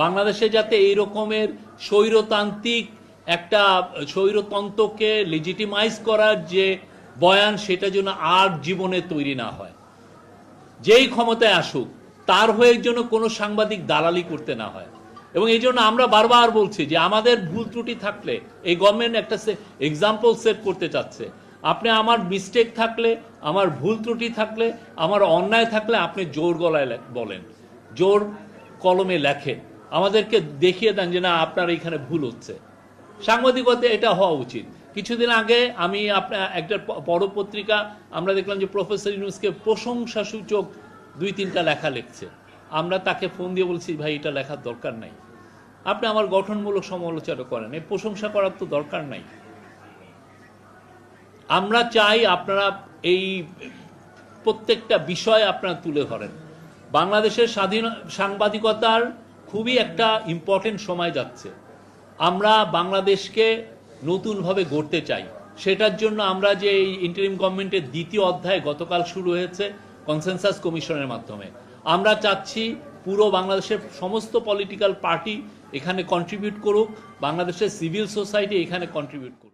বাংলাদেশে যাতে এই রকমের স্বৈরতান্ত্রিক একটা স্বৈরতন্ত্রকে লেজিটিমাইজ করার যে বয়ান, সেটা যেন আর জীবনে তৈরি না হয়। যেই ক্ষমতায় আসুক তার হয়ে জন্য কোনো সাংবাদিক দালালি করতে না হয়। এবং এই জন্য আমরা বারবার বলছি যে আমাদের ভুল ত্রুটি থাকলে, এই গভর্নমেন্ট একটা এক্সাম্পল সেট করতে চাচ্ছে, আপনি আমার মিস্টেক থাকলে, আমার ভুল ত্রুটি থাকলে, আমার অন্যায় থাকলে আপনি জোর গলায় বলেন, জোর কলমে লেখেন, আমাদেরকে দেখিয়ে দেন যে না আপনার এখানে ভুল হচ্ছে। সাংবাদিকতা এটা হওয়া উচিত। কিছুদিন আগে আমি আপনার একটা বড় পত্রিকা আমরা দেখলাম যে প্রফেসর ইউনূসকে প্রশংসাসূচক 2-3টা লেখা লিখছে। আমরা তাকে ফোন দিয়ে বলছি, ভাই এটা লেখার দরকার নাই, আপনি আমার গঠনমূলক সমালোচনা করেন, এই প্রশংসা করার তো দরকার নাই। আমরা চাই আপনারা এই প্রত্যেকটা বিষয় আপনারা তুলে ধরেন। বাংলাদেশের স্বাধীন সাংবাদিকতার খুবই একটা ইম্পর্টেন্ট সময় যাচ্ছে। আমরা বাংলাদেশকে নতুনভাবে গড়তে চাই। সেটার জন্য আমরা যে এই ইন্টারিম গভর্নমেন্টের 2য় অধ্যায় গতকাল শুরু হয়েছে কনসেনসাস কমিশনের মাধ্যমে, আমরা চাচ্ছি পুরো বাংলাদেশের সমস্ত পলিটিক্যাল পার্টি এখানে কন্ট্রিবিউট করুক, বাংলাদেশের সিভিল সোসাইটি এখানে কন্ট্রিবিউট করুক।